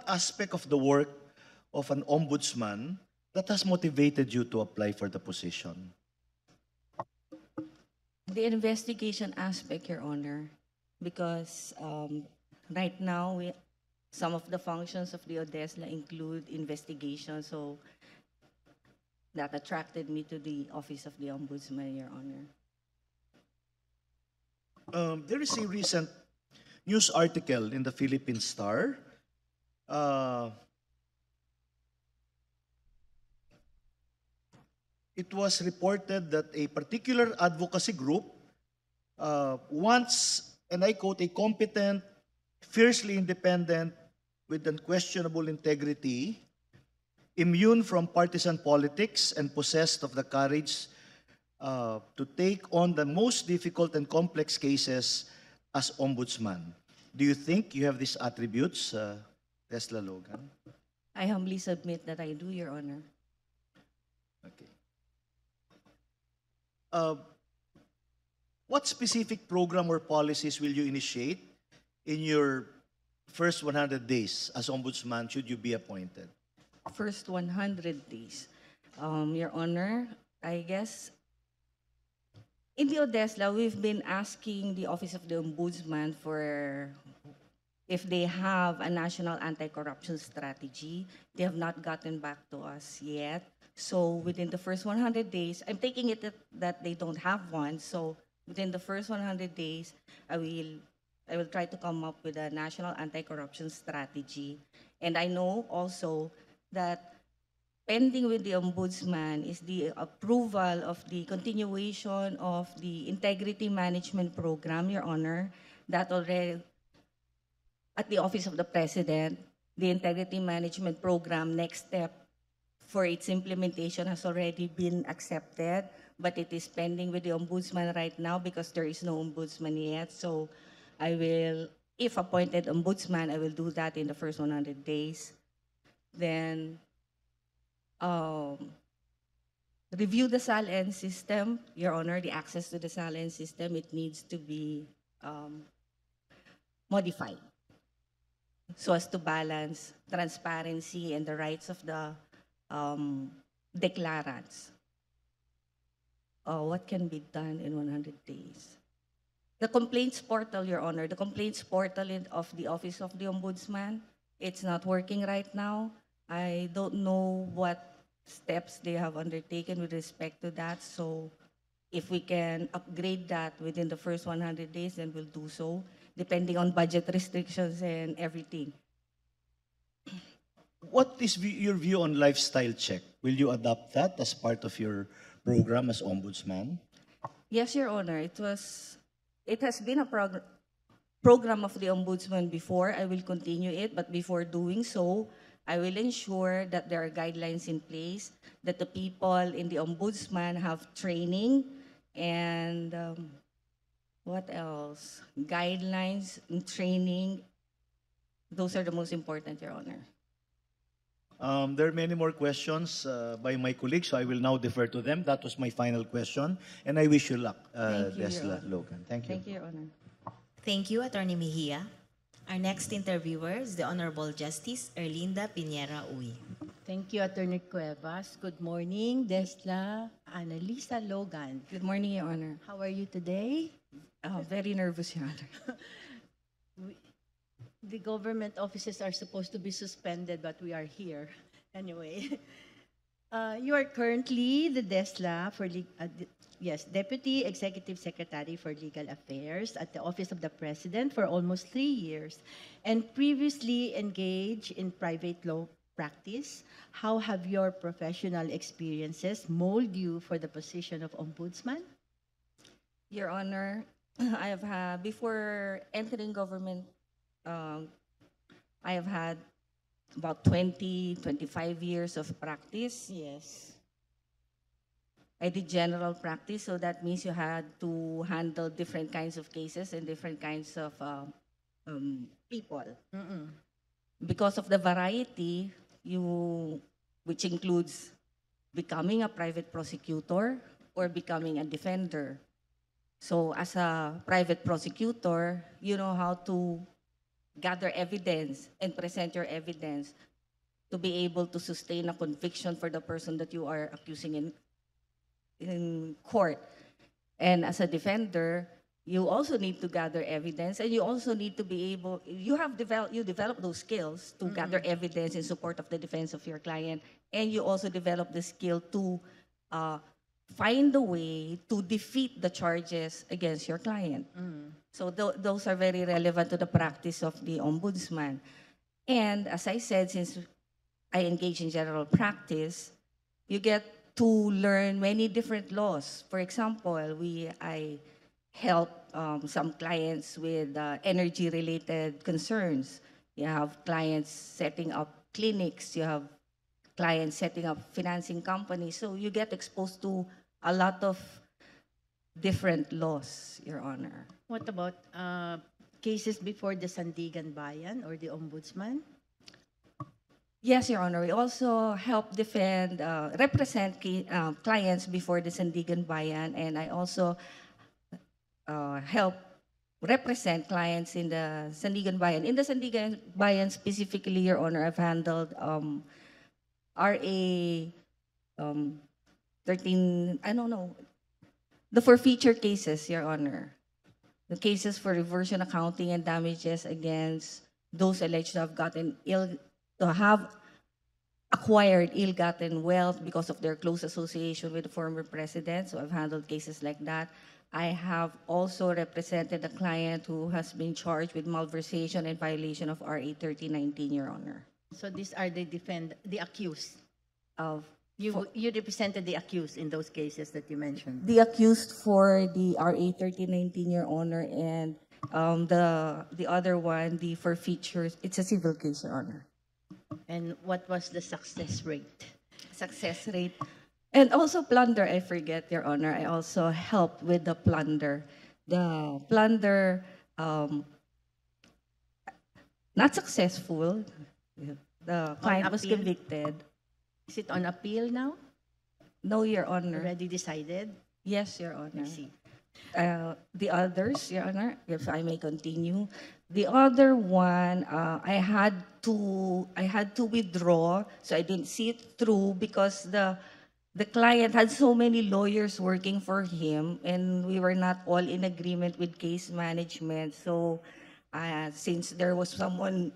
what aspect of the work of an ombudsman that has motivated you to apply for the position? The investigation aspect, Your Honor, because right now some of the functions of the ODESLA include investigation, so that attracted me to the Office of the Ombudsman, Your Honor. There is a recent news article in the Philippine Star. It was reported that a particular advocacy group wants, and I quote, a competent, fiercely independent, with unquestionable integrity, immune from partisan politics, and possessed of the courage to take on the most difficult and complex cases as ombudsman. Do you think you have these attributes, Tesla Logan? I humbly submit that I do, Your Honor. Okay. What specific program or policies will you initiate in your first 100 days as ombudsman should you be appointed? First 100 days. Your Honor, I guess in the ODESLA, we've been asking the Office of the Ombudsman for if they have a national anti-corruption strategy. They have not gotten back to us yet. So within the first 100 days, I'm taking it that they don't have one. So within the first 100 days, I will try to come up with a national anti-corruption strategy. And I know also that pending with the Ombudsman is the approval of the continuation of the Integrity Management Program, Your Honor, that already at the Office of the President, the Integrity Management Program, next step for its implementation has already been accepted, but it is pending with the Ombudsman right now because there is no Ombudsman yet. So I will, if appointed Ombudsman, I will do that in the first 100 days. Then review the SALN system, Your Honor, the access to the SALN system, it needs to be modified so as to balance transparency and the rights of the declarants. What can be done in 100 days? The complaints portal, Your Honor, the complaints portal of the Office of the Ombudsman, it's not working right now. I don't know what steps they have undertaken with respect to that. So if we can upgrade that within the first 100 days, then we'll do so, depending on budget restrictions and everything. What is your view on lifestyle check? Will you adopt that as part of your program as ombudsman? Yes, Your Honor. It has been a program of the Ombudsman before. I will continue it, but before doing so, I will ensure that there are guidelines in place, that the people in the Ombudsman have training, and what else? Guidelines and training. Those are the most important, Your Honor. There are many more questions by my colleagues, so I will now defer to them. That was my final question, and I wish you luck, Thank you, Your Desla Honor. Logan. Thank you. Thank you, Your Honor. Thank you, Attorney Mejia. Our next interviewer is the Honorable Justice Erlinda Pinera Uy. Thank you, Attorney Cuevas. Good morning, Desla, Annalisa Logan. Good morning, Your Honor. How are you today? Very nervous, Your Honor. The government offices are supposed to be suspended, but we are here. Anyway, you are currently the DESLA for Deputy Executive Secretary for Legal Affairs at the Office of the President for almost 3 years, and previously engaged in private law practice. How have your professional experiences molded you for the position of Ombudsman? Your Honor, I have had, before entering government, I have had about 20, 25 years of practice. Yes. I did general practice, so that means you had to handle different kinds of cases and different kinds of people. Mm-mm. Because of the variety, which includes becoming a private prosecutor or becoming a defender. So as a private prosecutor, you know how to gather evidence and present your evidence to be able to sustain a conviction for the person that you are accusing in court. And as a defender, you also need to gather evidence, and you also need to be able, you develop those skills to gather evidence in support of the defense of your client, and you also develop the skill to find a way to defeat the charges against your client. So those are very relevant to the practice of the ombudsman. And as I said, since I engage in general practice, you get to learn many different laws. For example, I help some clients with energy-related concerns. You have clients setting up clinics. You have clients setting up financing companies. So you get exposed to a lot of different laws, Your Honor. What about cases before the Sandigan Bayan or the Ombudsman? Yes, Your Honor. We also help represent clients before the Sandigan Bayan, and I also help represent clients in the Sandigan Bayan. In the Sandigan Bayan specifically, Your Honor, I've handled RA 13, I don't know, the forfeiture cases, Your Honor. The cases for reversion accounting and damages against those alleged to have acquired ill-gotten wealth because of their close association with the former president. So I've handled cases like that. I have also represented a client who has been charged with malversation and violation of RA 3019, Your Honor. So these are the accused. Of You represented the accused in those cases that you mentioned. the accused for the RA 3019, Your Honor, and the other one, the forfeitures, it's a civil case, Your Honor. And what was the success rate? Success rate. And also plunder, I forget, Your Honor. I also helped with the plunder. The plunder, not successful. The client was appeal? convicted. Is it on appeal now? No, Your Honor. Already decided? Yes, Your I Honor. see. The others, Your Honor, if I may continue. The other one, I had to withdraw, so I didn't see it through because the client had so many lawyers working for him, and we were not all in agreement with case management. So, since there was someone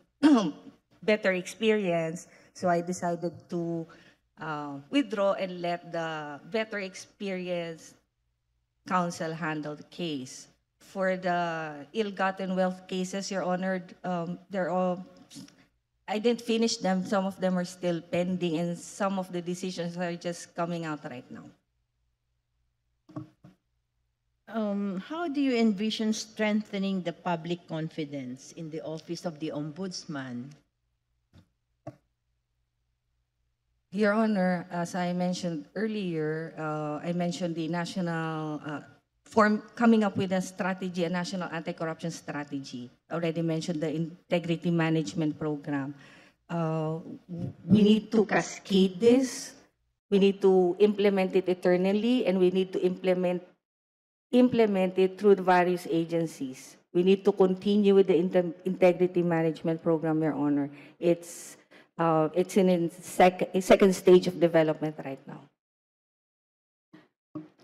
better experience, so I decided to withdraw and let the better experienced counsel handle the case. For the ill-gotten wealth cases, Your Honor, I didn't finish them. Some of them are still pending, and some of the decisions are just coming out right now. How do you envision strengthening the public confidence in the office of the Ombudsman? Your Honor, as I mentioned earlier, I mentioned the national coming up with a strategy, a national anti-corruption strategy. Already mentioned the integrity management program. We need to cascade this. We need to implement it eternally, and we need to implement it through the various agencies. We need to continue with the integrity management program, Your Honor. It's in its second stage of development right now.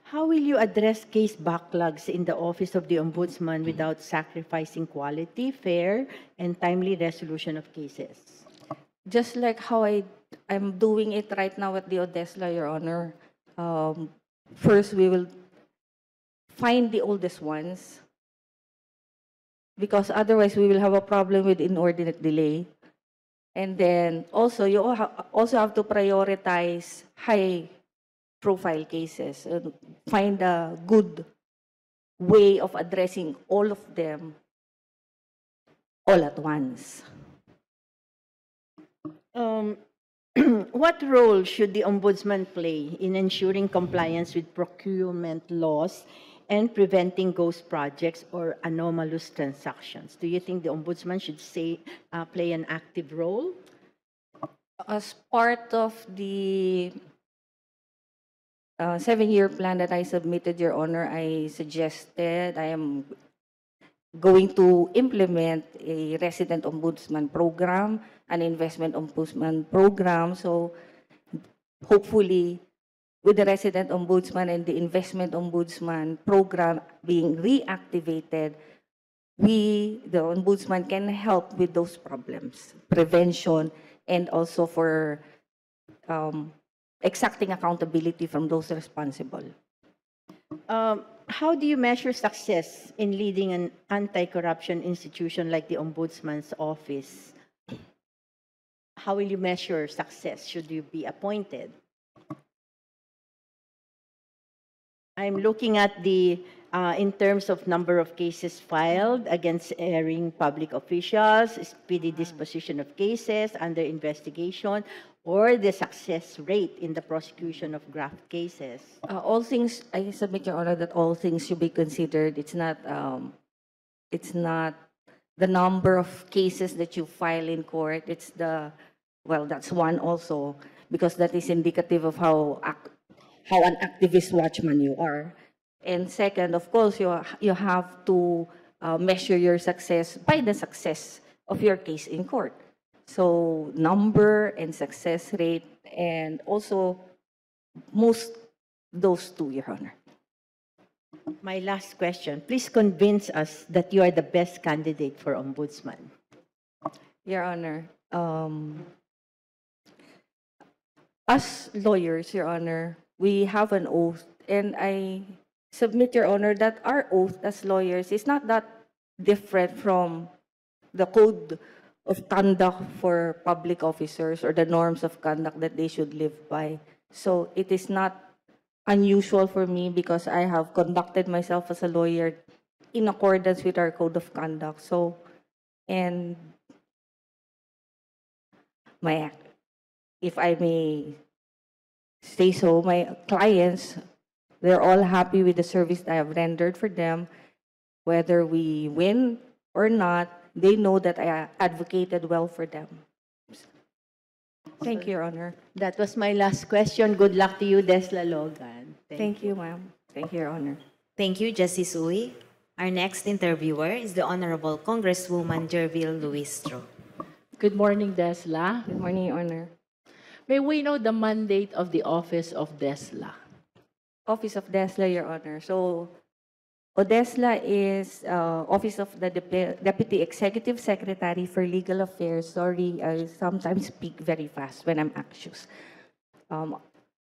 How will you address case backlogs in the office of the Ombudsman without sacrificing quality, fair, and timely resolution of cases? Just like how I'm doing it right now at the ODESLA, Your Honor. First, we will find the oldest ones, because otherwise we will have a problem with inordinate delay. And then also, you also have to prioritize high-profile cases and find a good way of addressing all of them all at once. What role should the Ombudsman play in ensuring compliance with procurement laws and preventing ghost projects or anomalous transactions? Do you think the Ombudsman should play an active role? As part of the 7-year plan that I submitted, Your Honor, I suggested, going to implement a resident ombudsman program, an investment ombudsman program. So hopefully, with the resident ombudsman and the investment ombudsman program being reactivated, we, the ombudsman, can help with those problems, prevention, and also for exacting accountability from those responsible. How do you measure success in leading an anti-corruption institution like the Ombudsman's Office? How will you measure success should you be appointed? I'm looking at the, in terms of number of cases filed against erring public officials, speedy disposition of cases under investigation, or the success rate in the prosecution of graft cases. All things, I submit, Your Honor, that all things should be considered. It's not the number of cases that you file in court. It's the, well, that's one also, because that is indicative of how an activist watchman you are. And second, of course, you have to measure your success by the success of your case in court. So number and success rate, and also most those two, Your Honor. My last question, please convince us that you are the best candidate for ombudsman. Your Honor, as lawyers, Your Honor, we have an oath, and I submit, Your Honor, that our oath as lawyers is not that different from the code of conduct for public officers or the norms of conduct that they should live by. So it is not unusual for me because I have conducted myself as a lawyer in accordance with our code of conduct. So, and if I may say so, my clients, they're all happy with the service that I have rendered for them. Whether we win or not, they know that I advocated well for them. Thank you, Your Honor. That was my last question. Good luck to you, Desla Logan. Thank you, ma'am. Thank you, Your Honor. Thank you, Justice Uy. Our next interviewer is the Honorable Congresswoman Jervil Luistro. Good morning, Desla. Good morning, Your Honor. May we know the mandate of the Office of Desla? Office of DESLA, Your Honor. So, ODESLA is Office of the Deputy Executive Secretary for Legal Affairs. Sorry, I sometimes speak very fast when I'm anxious.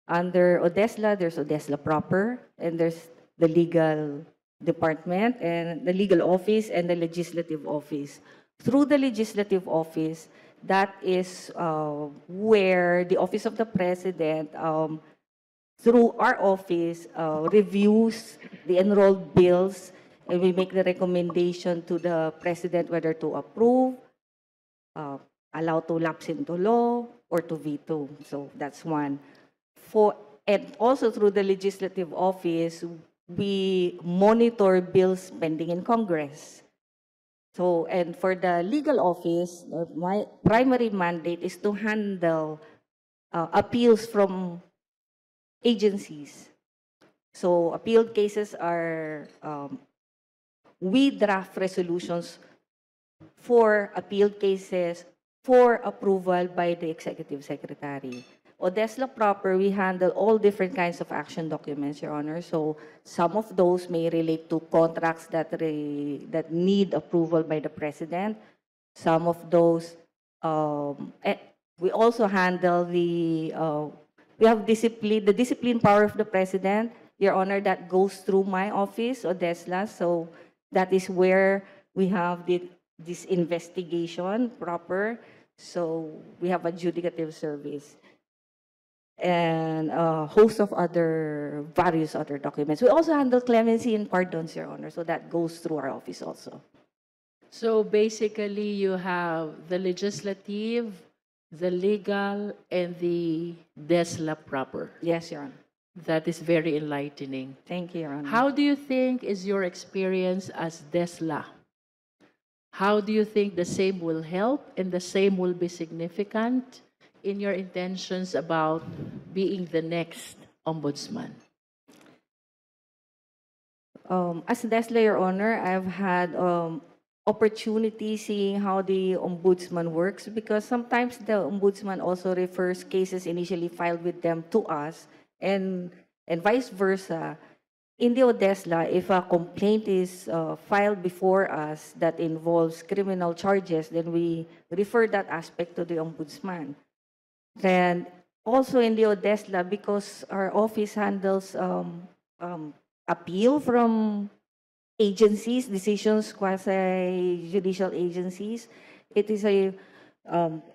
Under ODESLA, there's ODESLA proper, and there's the legal department, and the legal office, and the legislative office. Through the legislative office, that is where the Office of the President, through our office, reviews the enrolled bills, and we make the recommendation to the President whether to approve, allow to lapse into law, or to veto. So that's one. And also through the legislative office, we monitor bills pending in Congress. So, and for the legal office, my primary mandate is to handle appeals from agencies. So appealed cases are, we draft resolutions for appealed cases for approval by the Executive Secretary. ODESLA proper, we handle all different kinds of action documents, Your Honor. So some of those may relate to contracts that need approval by the President. Some of those, we also handle the, we have discipline, the discipline power of the President, Your Honor, that goes through my office, ODESLA. So that is where we have this investigation proper. So we have adjudicative service and a host of various other documents. We also handle clemency and pardons, Your Honor. So that goes through our office also. So basically, you have the legislative, the legal, and the DESLA proper. Yes, Your Honor. That is very enlightening. Thank you, Your Honor. How do you think is your experience as DESLA? How do you think the same will help and the same will be significant in your intentions about being the next ombudsman? As DESLA, Your Honor, I've had opportunity seeing how the ombudsman works because sometimes the ombudsman also refers cases initially filed with them to us and vice versa. In the ODESLA, if a complaint is filed before us that involves criminal charges, then we refer that aspect to the ombudsman. Then also in the ODESLA, because our office handles appeal from agencies, decisions, quasi-judicial agencies, it is a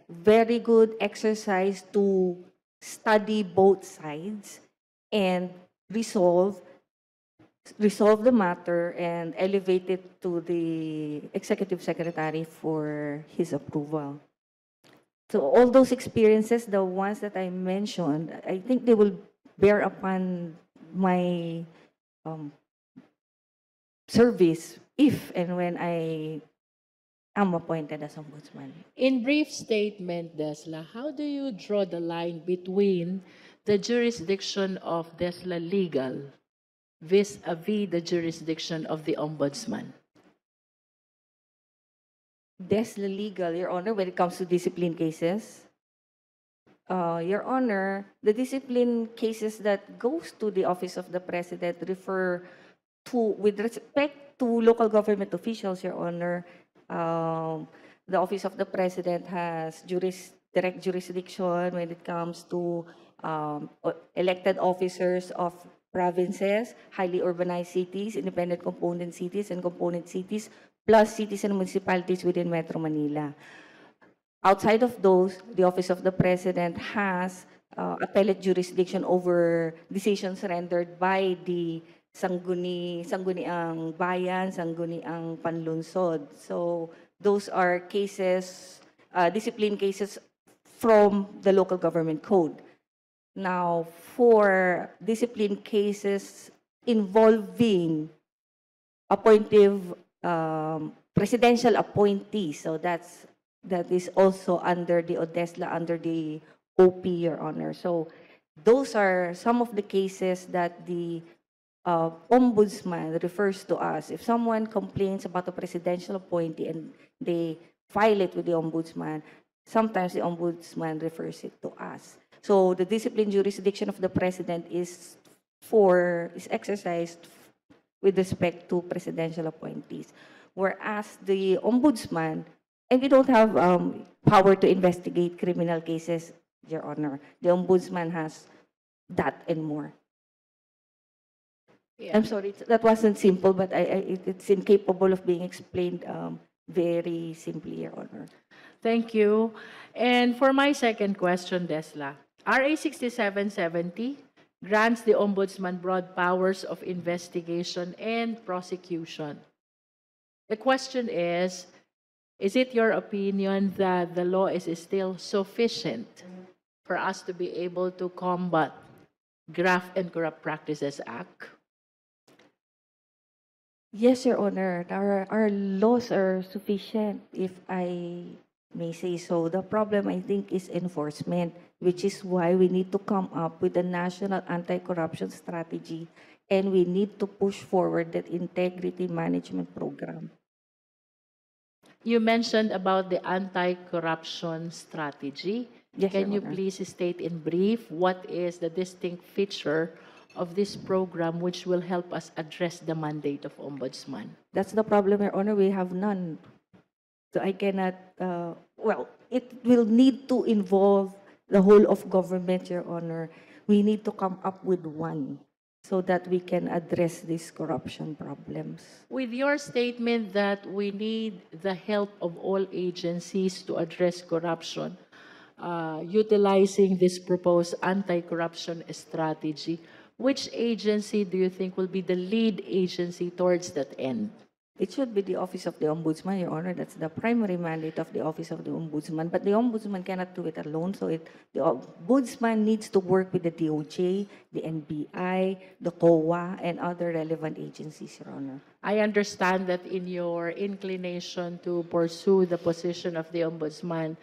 very good exercise to study both sides and resolve the matter and elevate it to the executive secretary for his approval. So all those experiences, the ones that I mentioned, I think they will bear upon my service if and when I am appointed as ombudsman. In brief statement, DESLA, how do you draw the line between the jurisdiction of DESLA Legal vis-a-vis the jurisdiction of the ombudsman? DESLA Legal, Your Honor, when it comes to discipline cases, Your Honor, the discipline cases that goes to the Office of the President refer to, with respect to local government officials, Your Honor, the Office of the President has direct jurisdiction when it comes to elected officers of provinces, highly urbanized cities, independent component cities, and component cities, plus cities and municipalities within Metro Manila. Outside of those, the Office of the President has appellate jurisdiction over decisions rendered by the Sangguniang Bayan, Sangguniang Panlunsod. So those are cases, discipline cases from the local government code. Now, for discipline cases involving appointive presidential appointees, so that is also under the ODESLA, under the OP, Your Honor. So those are some of the cases that the ombudsman refers to us. If someone complains about a presidential appointee and they file it with the ombudsman, sometimes the ombudsman refers it to us. So the discipline jurisdiction of the president is exercised with respect to presidential appointees. Whereas the ombudsman, and we don't have power to investigate criminal cases, Your Honor. The ombudsman has that and more. Yeah. I'm sorry, that wasn't simple, but it's incapable of being explained very simply, Your Honor. Thank you. And for my second question, DESLA, RA 6770 grants the Ombudsman broad powers of investigation and prosecution. The question is it your opinion that the law is still sufficient for us to be able to combat Graft and Corrupt Practices Act? Yes, Your Honor. Our laws are sufficient, if I may say so. The problem, I think, is enforcement, which is why we need to come up with a national anti-corruption strategy, and we need to push forward that integrity management program. You mentioned about the anti-corruption strategy. Yes, Can Your you Honor. please state in brief what is the distinct feature of this program which will help us address the mandate of Ombudsman? That's the problem, Your Honor. We have none. So I cannot, it will need to involve the whole of government, Your Honor. We need to come up with one so that we can address these corruption problems. With your statement that we need the help of all agencies to address corruption, utilizing this proposed anti-corruption strategy, which agency do you think will be the lead agency towards that end? It should be the Office of the Ombudsman, Your Honor. That's the primary mandate of the Office of the Ombudsman. But the Ombudsman cannot do it alone. So the Ombudsman needs to work with the DOJ, the NBI, the COA, and other relevant agencies, Your Honor. I understand that in your inclination to pursue the position of the Ombudsman,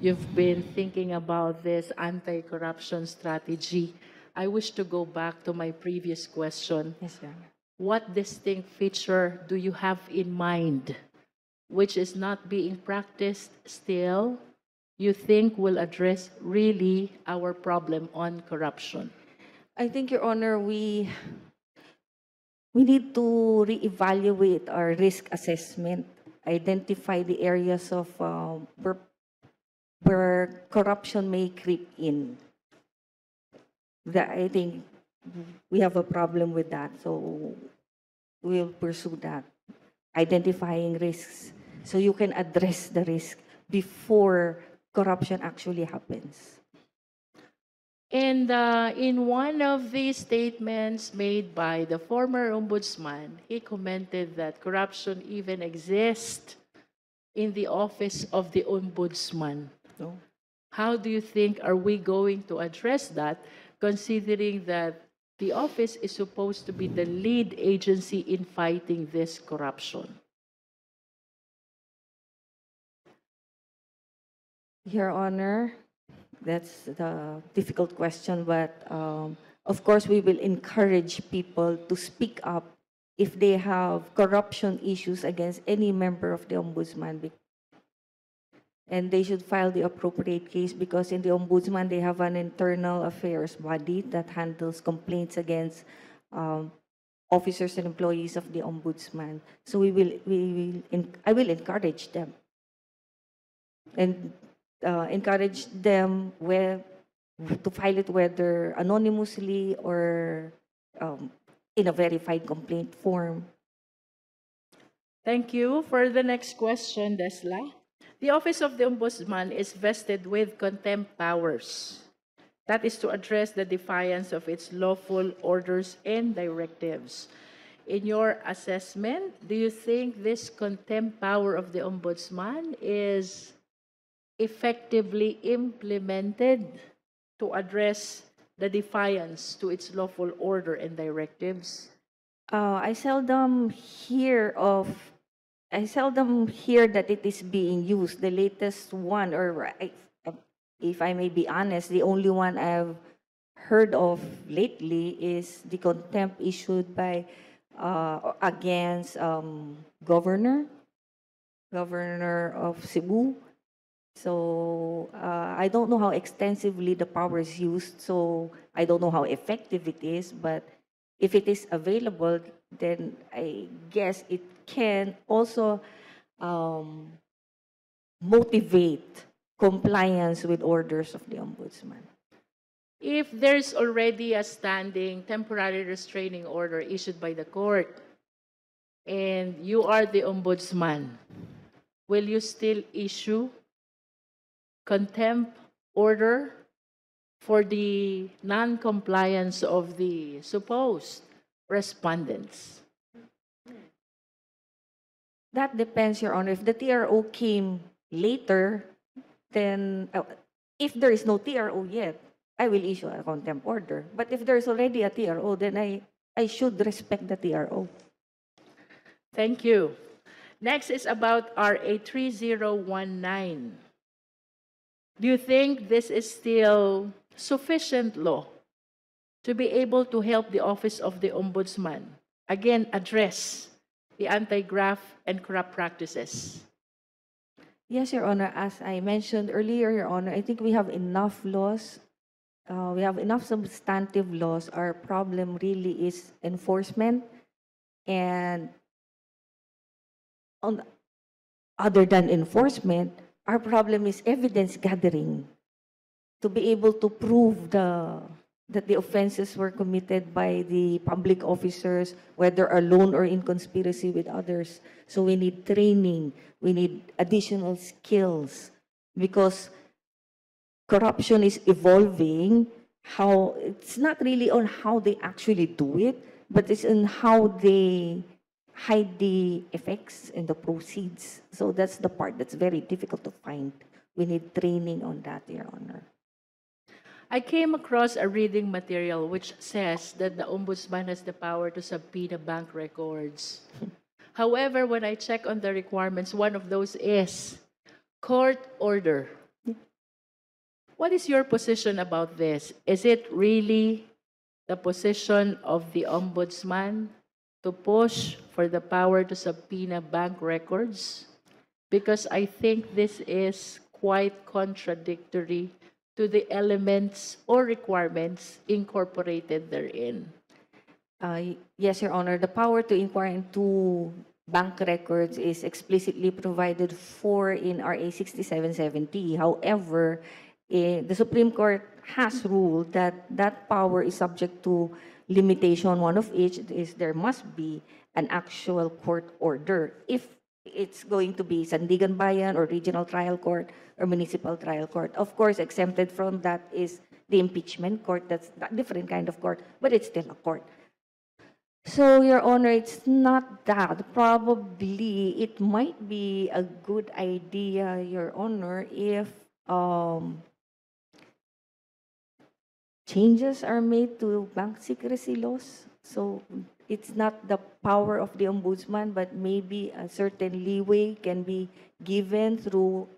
you've been thinking about this anti-corruption strategy. I wish to go back to my previous question. Yes, Your Honor. what distinct feature do you have in mind, which is not being practiced still, you think will address really our problem on corruption? I think, Your Honor, we need to reevaluate our risk assessment, identify the areas of where corruption may creep in. I think we have a problem with that, so we'll pursue that. Identifying risks, so you can address the risk before corruption actually happens. And in one of the statements made by the former ombudsman, he commented that corruption even exists in the office of the ombudsman. No? How do you think are we going to address that, considering that the office is supposed to be the lead agency in fighting this corruption? Your Honor, that's the difficult question, but of course we will encourage people to speak up if they have corruption issues against any member of the ombudsman. And they should file the appropriate case, because in the ombudsman, they have an internal affairs body that handles complaints against officers and employees of the ombudsman. So I will encourage them and encourage them to file it, whether anonymously or in a verified complaint form. Thank you. For the next question, Desla. The Office of the Ombudsman is vested with contempt powers. That is to address the defiance of its lawful orders and directives. In your assessment, do you think this contempt power of the Ombudsman is effectively implemented to address the defiance to its lawful order and directives? I seldom hear that it is being used. The latest one, if I may be honest, the only one I've heard of lately is the contempt issued by against governor of Cebu. So I don't know how extensively the power is used, so I don't know how effective it is, but if it is available, then I guess it can also motivate compliance with orders of the ombudsman. If there's already a standing temporary restraining order issued by the court and you are the ombudsman, will you still issue contempt order for the non-compliance of the supposed respondents? That depends, Your Honor. If the TRO came later, then if there is no TRO yet, I will issue a contempt order. But if there's already a TRO, then I should respect the TRO. Thank you. Next is about RA 3019. Do you think this is still sufficient law to be able to help the Office of the Ombudsman, again, address the anti-graft and corrupt practices? Yes, Your Honor. As I mentioned earlier, Your Honor, I think we have enough laws. We have enough substantive laws. Our problem really is enforcement. And other than enforcement, our problem is evidence gathering to be able to prove that the offenses were committed by the public officers, whether alone or in conspiracy with others. So we need training. We need additional skills, because corruption is evolving. It's not really on how they actually do it, but it's on how they hide the effects and the proceeds. So that's the part that's very difficult to find. We need training on that, Your Honor. I came across a reading material which says that the Ombudsman has the power to subpoena bank records. However, when I check on the requirements, one of those is court order. What is your position about this? Is it really the position of the Ombudsman to push for the power to subpoena bank records? Because I think this is quite contradictory to the elements or requirements incorporated therein. Yes, Your Honor. The power to inquire into bank records is explicitly provided for in RA 6770. However, the Supreme Court has ruled that that power is subject to limitation. One of which is there must be an actual court order if it's going to be Sandigan Bayan or Regional Trial Court or Municipal Trial Court. Of course, exempted from that is the impeachment court. That's a different kind of court, but it's still a court. So, Your Honor, it's not that. Probably it might be a good idea, Your Honor, if changes are made to bank secrecy laws. So it's not the power of the ombudsman, but maybe a certain leeway can be given through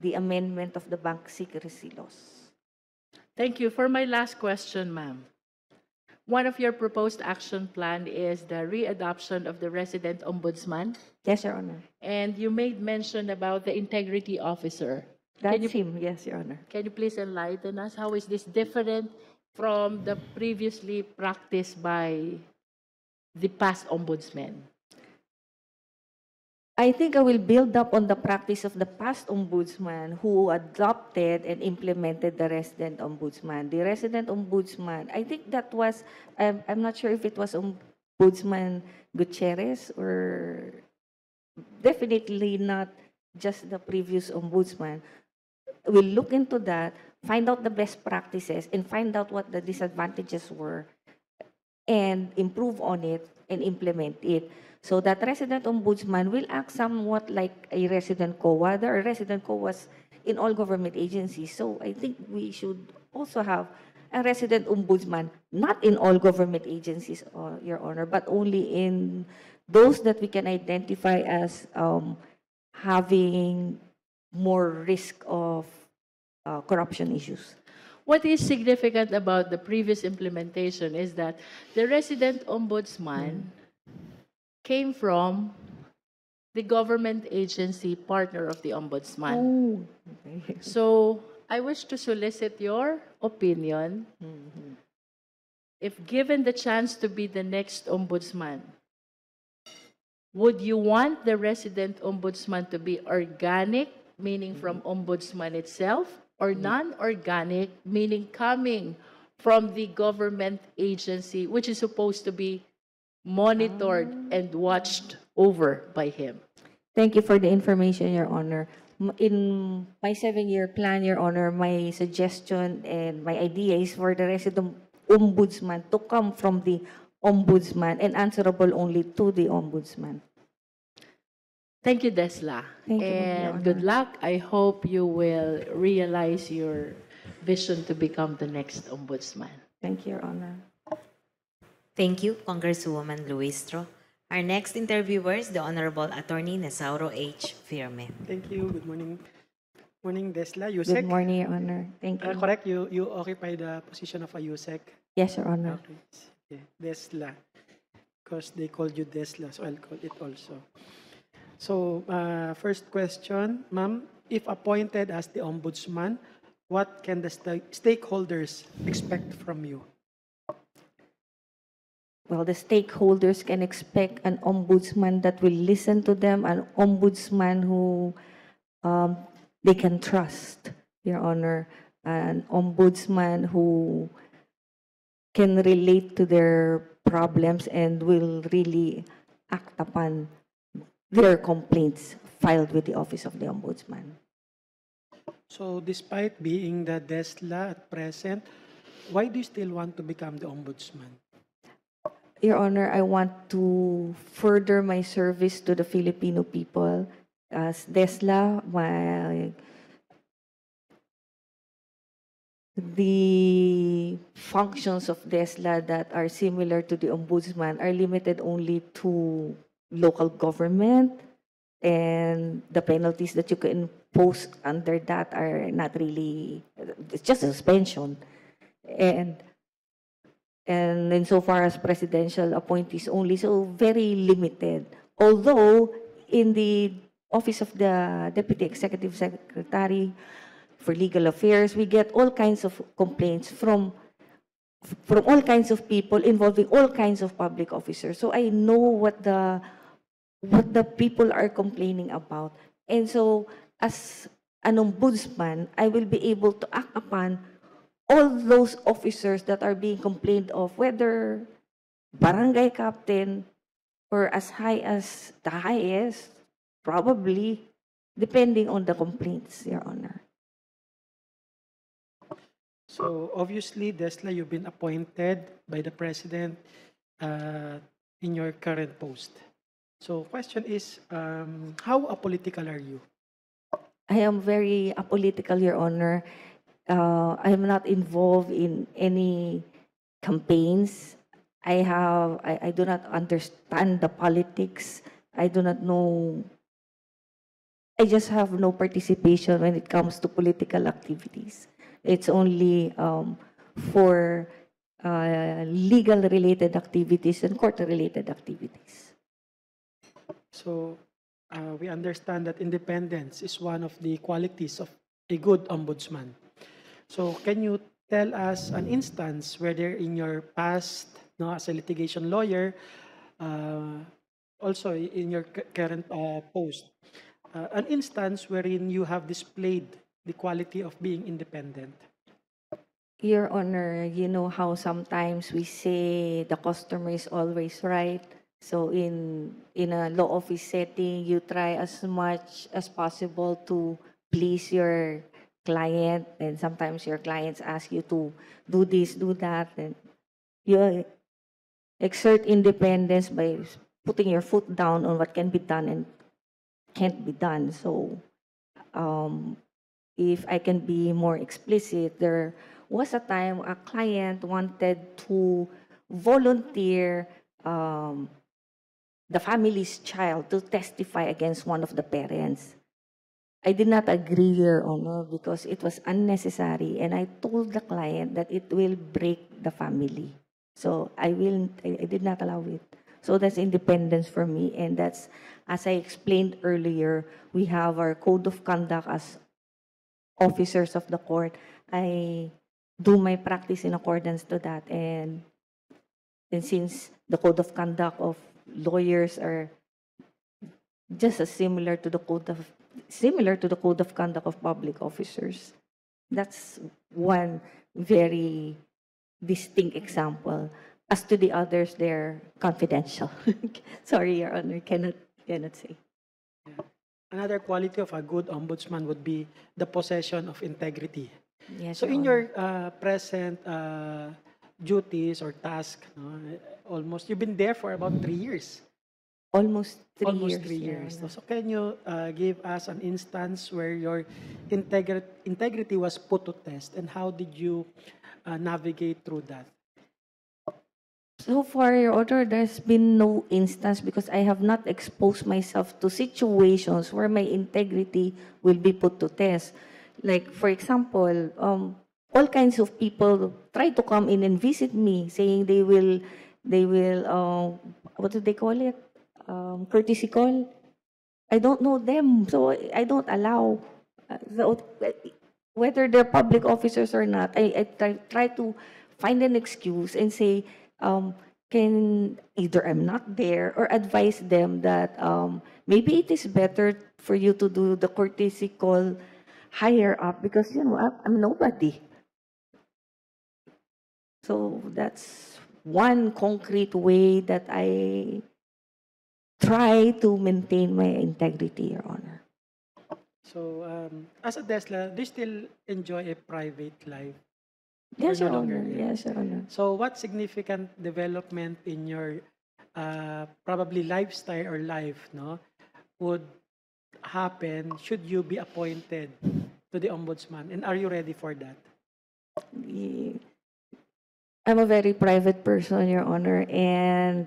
the amendment of the bank secrecy laws. Thank you. For my last question, ma'am. One of your proposed action plan is the readoption of the resident ombudsman, Yes, Your Honor. and you made mention about the integrity officer. That's him. Yes, Your Honor. Can you please enlighten us? How is this different from the previously practiced by the past ombudsman? I think I will build up on the practice of the past ombudsman who adopted and implemented the resident ombudsman. The resident ombudsman, I think that was, I'm not sure if it was Ombudsman Gutierrez or definitely not just the previous ombudsman. We'll look into that, find out the best practices, and find out what the disadvantages were, and improve on it and implement it. So that resident ombudsman will act somewhat like a resident COA. There are resident COAs in all government agencies. So I think we should also have a resident ombudsman, not in all government agencies, Your Honor, but only in those that we can identify as having more risk of corruption issues. What is significant about the previous implementation is that the resident ombudsman came from the government agency partner of the ombudsman. Oh, okay. So I wish to solicit your opinion. If given the chance to be the next ombudsman, would you want the resident ombudsman to be organic, meaning from ombudsman itself, or non-organic, meaning coming from the government agency, which is supposed to be monitored and watched over by him? Thank you for the information, Your Honor. In my 7-year plan, Your Honor, my suggestion and my idea is for the resident ombudsman to come from the ombudsman and answerable only to the ombudsman. Thank you, Desla. Thank you, Your And Honor. good luck. I hope you will realize your vision to become the next ombudsman. Thank you, Your Honor. Thank you, Congresswoman Luistro. Our next interviewer is the Honorable Attorney Nesauro H. Firme. Thank you. Good morning. Morning, Desla. Good USEC. morning, Your Honor. Thank you. Correct, you occupy the position of a USEC. Yes, Your Honor. Okay. Okay. Desla. Because they called you Desla, so I'll call it also. So, first question, ma'am, if appointed as the ombudsman, what can the stakeholders expect from you? Well, the stakeholders can expect an ombudsman that will listen to them, an ombudsman who they can trust, Your Honor, an ombudsman who can relate to their problems and will really act upon their complaints filed with the Office of the Ombudsman. So, despite being the Desla at present, why do you still want to become the ombudsman? Your Honor, I want to further my service to the Filipino people. As DESLA, the functions of DESLA that are similar to the Ombudsman are limited only to local government, and the penalties that you can impose under that are not really, it's just a suspension. And and insofar as presidential appointees only, so very limited. Although in the Office of the Deputy Executive Secretary for Legal Affairs, we get all kinds of complaints from all kinds of people involving all kinds of public officers. So I know what the people are complaining about. And so as an ombudsman, I will be able to act upon all those officers that are being complained of, whether barangay captain or as high as the highest, probably, depending on the complaints, Your Honor. So obviously, Desla, you've been appointed by the president in your current post. So question is, how apolitical are you? I am very apolitical, Your Honor. I am not involved in any campaigns. I do not understand the politics. I do not know. I just have no participation when it comes to political activities. It's only for legal-related activities and court-related activities. So we understand that independence is one of the qualities of a good ombudsman. So can you tell us an instance where there in your past, as a litigation lawyer, also in your current post, an instance wherein you have displayed the quality of being independent? Your Honor, you know how sometimes we say the customer is always right. So in a law office setting, you try as much as possible to please your client, and sometimes your clients ask you to do this, do that, and you exert independence by putting your foot down on what can be done and can't be done. So if I can be more explicit, there was a time a client wanted to volunteer the family's child to testify against one of the parents. I did not agree, Your Honor, because it was unnecessary, and I told the client that it will break the family. So I did not allow it. So that's independence for me, and that's, as I explained earlier, we have our code of conduct as officers of the court. I do my practice in accordance to that, and since the code of conduct of lawyers are just as similar to the code of conduct of public officers, that's one very distinct example. As to the others, they're confidential. Sorry, Your Honor, cannot say. Another quality of a good ombudsman would be the possession of integrity. Yes, So Your in Honor. your present duties or task, almost you've been there for about 3 years. Almost 3 Almost years. 3 Your years. Honor. So can you give us an instance where your integrity was put to test, and how did you navigate through that? So far, Your Honor, there's been no instance because I have not exposed myself to situations where my integrity will be put to test. Like, for example, all kinds of people try to come in and visit me, saying they will, what do they call it? Courtesy call. I don't know them, so I don't allow. Whether they're public officers or not, I try to find an excuse and say, can either I'm not there or advise them that maybe it is better for you to do the courtesy call higher up because, I'm nobody. So that's one concrete way that I try to maintain my integrity, Your Honor. So as a Desla, do you still enjoy a private life? Yes, no Your longer Honor. there. Yes, Your Honor. So what significant development in your probably lifestyle or life would happen should you be appointed to the ombudsman? And are you ready for that? I'm a very private person, Your Honor, and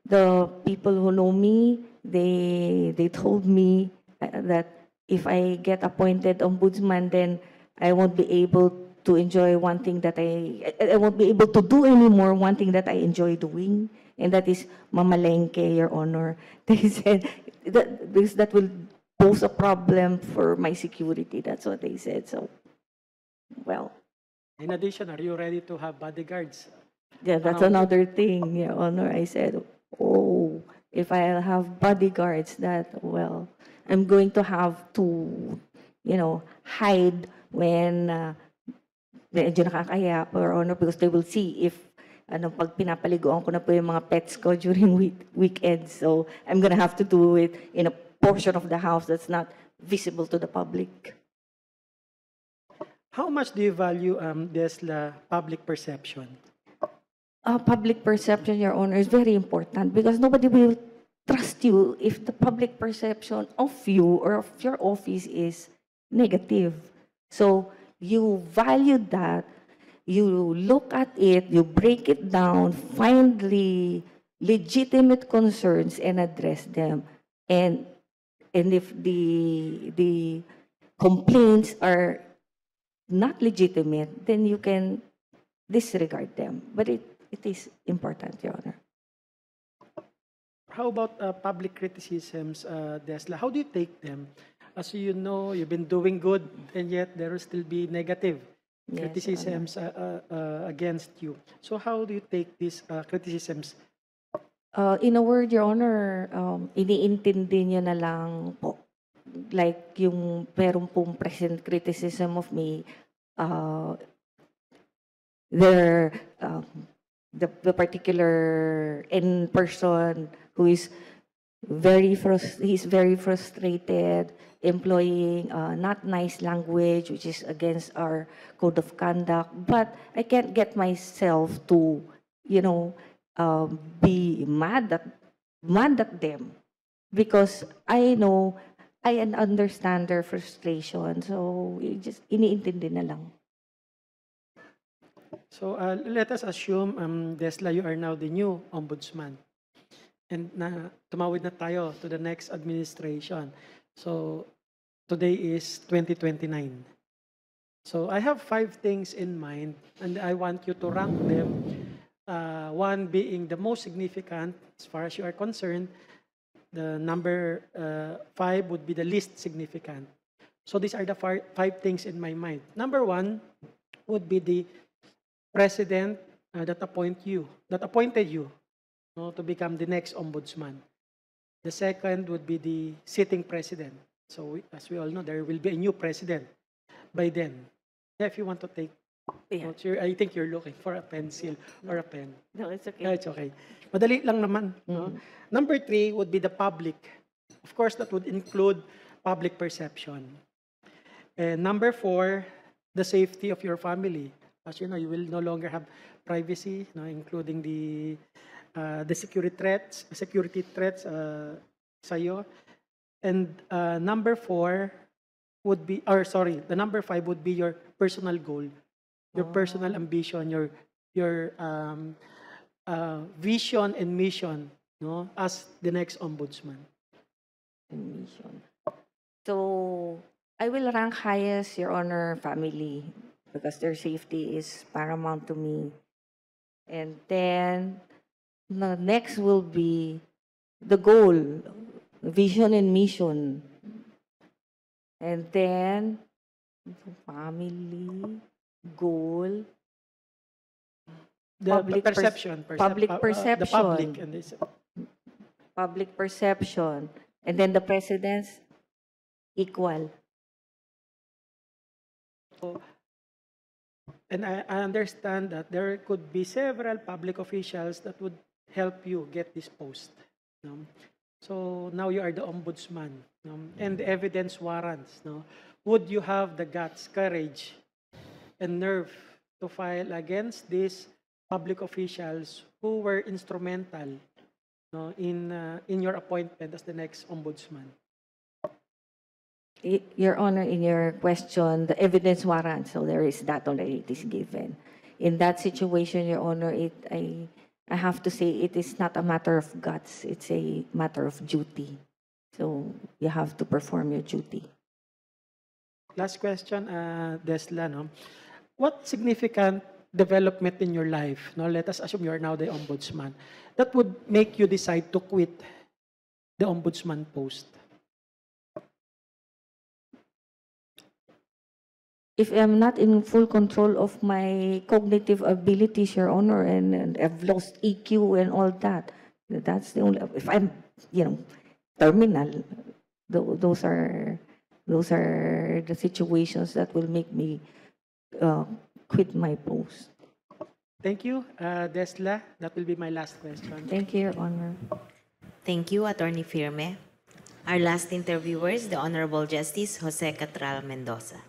the people who know me, they told me that if I get appointed ombudsman, then I won't be able to enjoy one thing that I won't be able to do anymore one thing that I enjoy doing, and that is mamalengke, Your Honor. They said that because that will pose a problem for my security. That's what they said. So, well, In addition, are you ready to have bodyguards? yeah, that's Around you? another thing, Your Honor. I said, oh, if I'll have bodyguards, that, well, I'm going to have to, hide when medyo nakakaya, Your Honor, because they will see if pag pinapaliguan ko na po yung mga pets ko during weekends. So I'm gonna have to do it in a portion of the house that's not visible to the public. How much do you value DESLA public perception? Public perception, Your Honor, is very important because nobody will trust you if the public perception of you or of your office is negative. So you value that, you look at it, you break it down, find the legitimate concerns and address them. And if the complaints are not legitimate, then you can disregard them. But it is important, Your Honor. How about public criticisms, DESLA? How do you take them? As you know, you've been doing good, and yet there will still be negative Yes, Your Honor. criticisms against you. So how do you take these criticisms? In a word, Your Honor, iniintindi niyo na lang po. Like yung meron pong present criticism of me, the particular in person who is he's very frustrated, employing not nice language, which is against our code of conduct. But I can't get myself to, be mad at them because I know I understand their frustration. So iniintindi na lang. So let us assume, DESLA, you are now the new ombudsman. And tumawid na tayo to the next administration. So today is 2029. So I have 5 things in mind, and I want you to rank them. One being the most significant as far as you are concerned. The number 5 would be the least significant. So these are the 5 things in my mind. Number 1 would be the president that appointed you to become the next ombudsman. The second would be the sitting president. So as we all know, there will be a new president by then. Yeah, if you want to take notes, I think you're looking for a pencil or a pen. No, it's okay. Yeah, it's okay. Madali lang naman. No? Number 3 would be the public. Of course, that would include public perception. And number 4, the safety of your family. As you know, you will no longer have privacy, including the security threats sa'yo. And number 4 would be, the number 5 would be your personal goal, your personal ambition, your vision and mission, as the next ombudsman. Mission. So I will rank highest, Your Honor, family, because their safety is paramount to me. And then the next will be the goal, vision and mission. And then family, goal, The Public perception. public The perception. public. And this, public perception, and then the president's equal. and I understand that there could be several public officials that would help you get this post. So now you are the ombudsman, and the evidence warrants. Would you have the guts, courage, and nerve to file against these public officials who were instrumental in your appointment as the next ombudsman? Your Honor, in your question, the evidence warrant, so there is that already, it is given. In that situation, Your Honor, I have to say it is not a matter of guts, it's a matter of duty. So you have to perform your duty. Last question, DESLA. what significant development in your life, no, let us assume you're now the ombudsman, that would make you decide to quit the ombudsman post? If I'm not in full control of my cognitive abilities, Your Honor, and I've lost EQ and all that, that's the only, if I'm, terminal, those are the situations that will make me quit my post. Thank you. Desla, that will be my last question. Thank you, Your Honor. Thank you, Attorney Firme. Our last interviewer is the Honorable Justice Jose Catral Mendoza.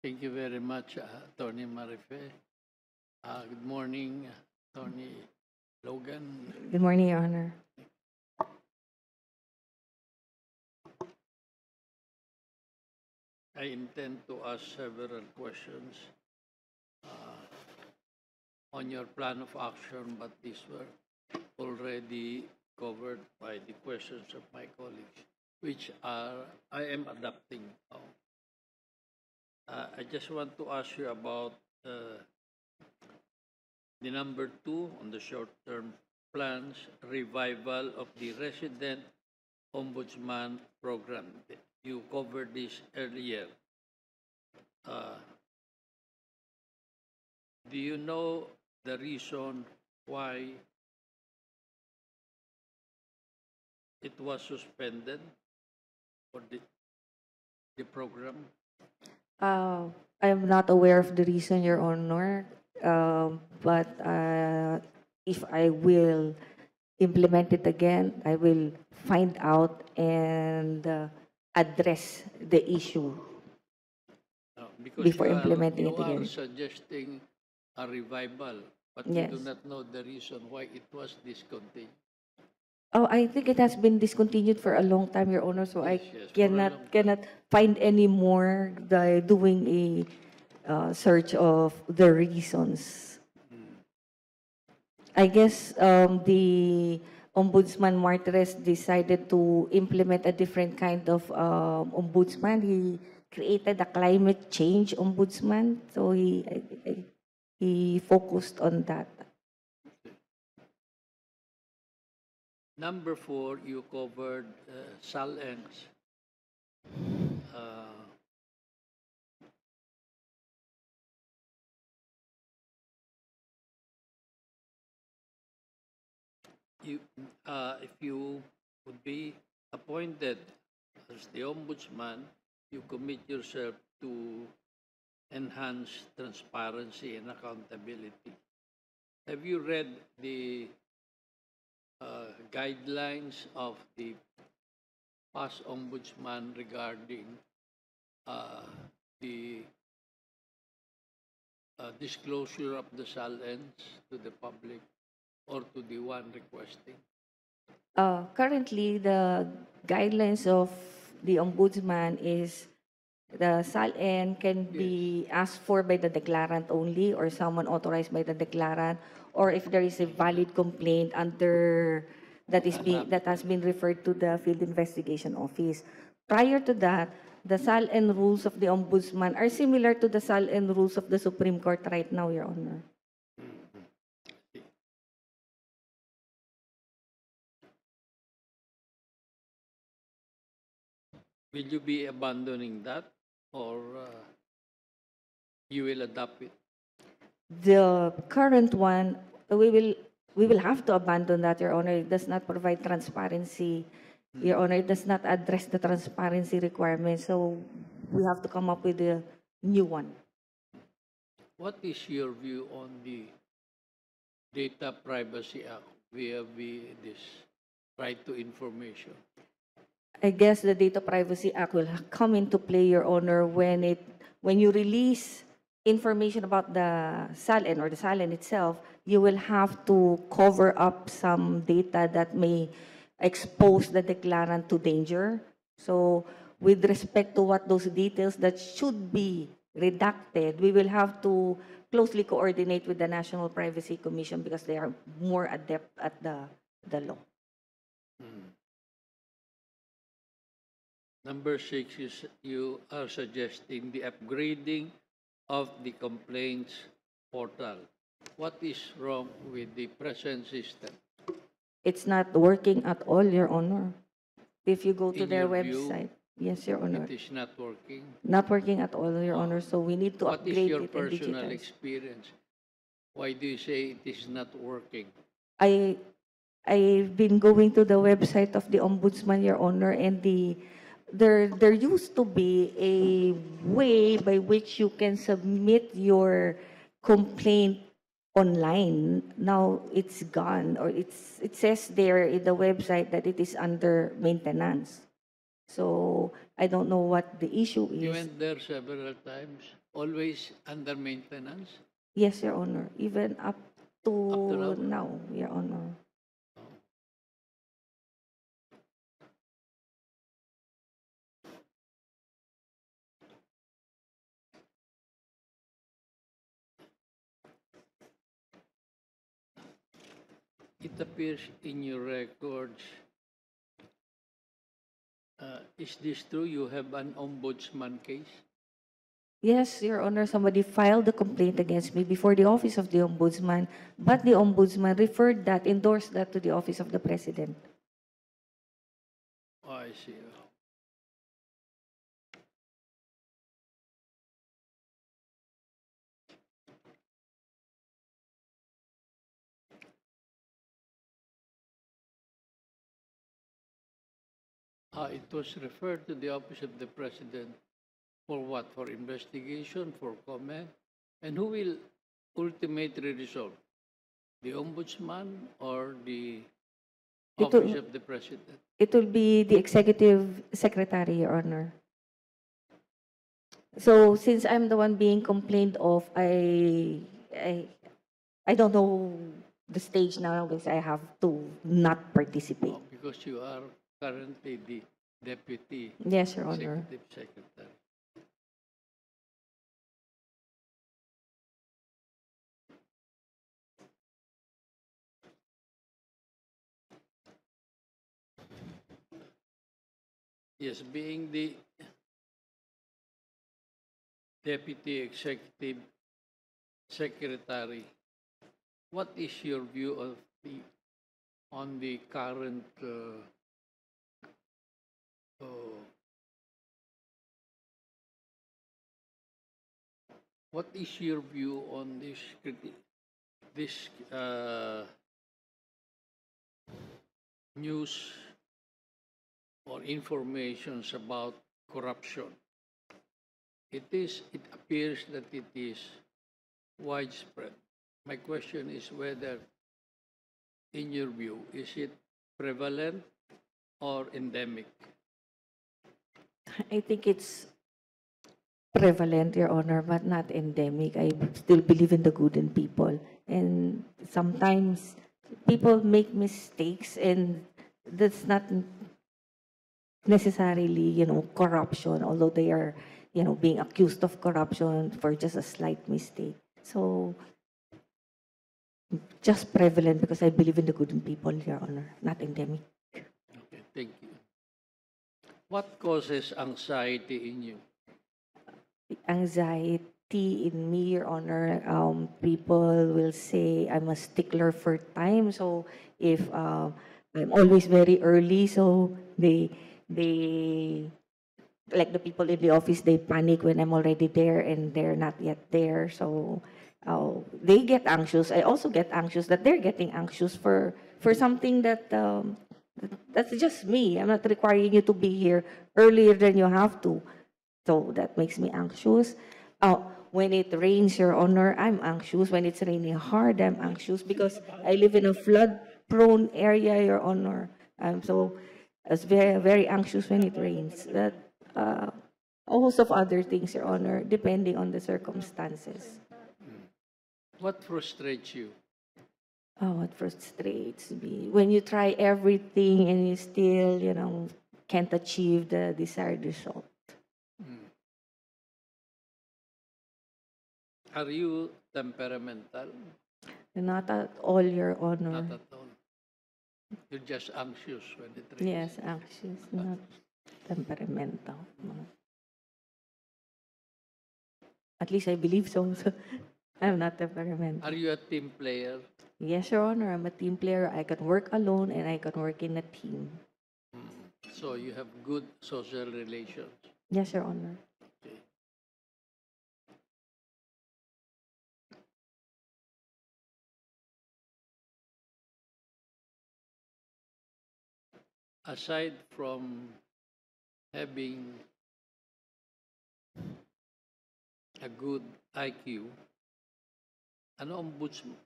Thank you very much, Attorney Marife. Good morning, Attorney Logan. Good morning, Your Honor. I intend to ask several questions on your plan of action, but these were already covered by the questions of my colleagues, which I am adapting now. I just want to ask you about the number 2 on the short-term plans, revival of the resident ombudsman program. You covered this earlier. Do you know the reason why it was suspended for the program? I'm not aware of the reason, Your Honor, but if I will implement it again, I will find out and address the issue Because before implementing it you again. are suggesting a revival, but Yes. you do not know the reason why it was discontinued. Oh, I think it has been discontinued for a long time, Your Honor, so I Yes, yes, for a long time. cannot find any more by doing a search of the reasons. I guess the Ombudsman Martires decided to implement a different kind of ombudsman. He created a climate change ombudsman, so he focused on that. Number 4, you covered SALENS. If you would be appointed as the ombudsman, you commit yourself to enhance transparency and accountability. Have you read the guidelines of the past ombudsman regarding the disclosure of the SALENS to the public or to the one requesting? Currently, the guidelines of the ombudsman is the SALN can be asked for by the declarant only or someone authorized by the declarant, or if there is a valid complaint under that has been referred to the field investigation office. Prior to that, the SALN rules of the ombudsman are similar to the SALN rules of the Supreme Court right now, Your Honor. Will you be abandoning that, or you will adopt it? The current one, we will have to abandon that, Your Honor. It does not provide transparency. Your Honor, it does not address the transparency requirements. So we have to come up with a new one. What is your view on the Data Privacy Act via this right to information? I guess the Data Privacy Act will come into play, Your Honor, when you release information about the SALN or the SALN itself, you will have to cover up some data that may expose the declarant to danger. So with respect to what those details that should be redacted, we will have to closely coordinate with the National Privacy Commission because they are more adept at the law. Number 6 is you are suggesting the upgrading of the complaints portal. What is wrong with the present system? It's not working at all, Your Honor. If you go to In their your view, website, yes, Your Honor. It is not working. Not working at all, Your Honor. So we need to What is upgrade your it and personal digitize. experience? Why do you say it is not working? I've been going to the website of the Ombudsman, Your Honor, and there used to be a way by which you can submit your complaint online. Now it's gone, or it says there in the website that it is under maintenance. So I don't know what the issue You is. went there several times, always under maintenance. Yes, Your Honor. Even up to Up to now, Your Honor. It appears in your records. Is this true? You have an ombudsman case? Yes, Your Honor, somebody filed a complaint against me before the office of the Ombudsman, but the Ombudsman referred that, endorsed that to the office of the President. Oh, I see. It was referred to the office of the President for what? For investigation, for comment? And who will ultimately resolve? The Ombudsman or the It will- office of the President? It will be the Executive Secretary, Your Honor. So since I'm the one being complained of, I don't know the stage now because I have to not participate. Oh, because you are currently the Deputy Yes, Your Honor. Executive Secretary. Yes, being the Deputy Executive Secretary, what is your view of on the current what is your view on this news or informations about corruption? It appears that it is widespread. My question is whether, in your view, is it prevalent or endemic? I think it's prevalent, Your Honor, but not endemic. I still believe in the good in people. And sometimes people make mistakes, and that's not necessarily, corruption, although they are, being accused of corruption for just a slight mistake. So, just prevalent because I believe in the good in people, Your Honor, not endemic. Okay, thank you. What causes anxiety in you? Anxiety in me, Your Honor, people will say I'm a stickler for time. So if I'm always very early, so they like the people in the office, they panic when I'm already there and they're not yet there. So they get anxious. I also get anxious that they're getting anxious for something that that's just me. I'm not requiring you to be here earlier than you have to. So that makes me anxious. When it rains, Your Honor, I'm anxious. When it's raining hard, I'm anxious because I live in a flood-prone area, Your Honor. So I was very, very anxious when it rains. That a host of other things, Your Honor, depending on the circumstances. What frustrates you? Oh, what frustrates me. When you try everything and you still, can't achieve the desired result. Are you temperamental? Not at all, Your Honor. Not at all. You're just anxious when it rains. Yes, anxious, not temperamental. No. At least I believe so. So I'm not temperamental. Are you a team player? Yes, Your Honor, I'm a team player. I can work alone and I can work in a team. So you have good social relations. Yes, Your Honor. Okay. Aside from having a good IQ, an ombudsman,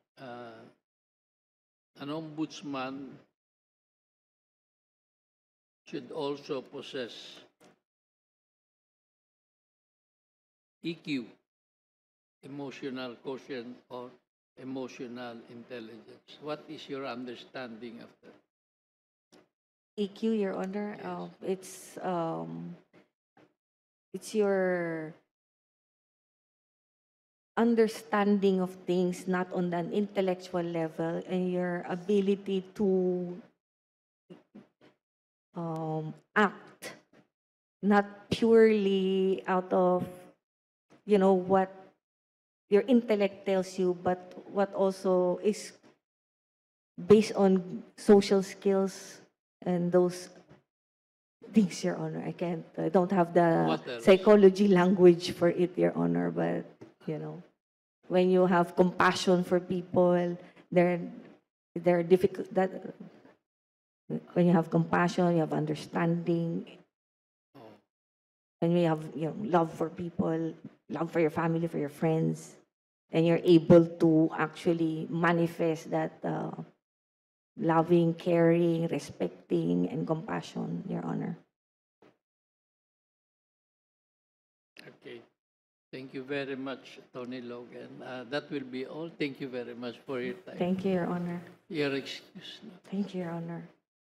an ombudsman should also possess EQ, emotional quotient or emotional intelligence. What is your understanding of that? EQ, Your Honor, it's your understanding of things not on an intellectual level and your ability to act not purely out of what your intellect tells you, but what also is based on social skills and those things, Your Honor. I don't have the What else? psychology language for it, Your Honor, but when you have compassion for people, they're difficult that when you have compassion, you have understanding, and you have love for people, love for your family, for your friends, and you're able to actually manifest that loving, caring, respecting, and compassion, Your Honor. Okay. Thank you very much, Tony Logan. That will be all. Thank you very much for your time. Thank you, Your Honor. Your excuse. Thank you, Your Honor.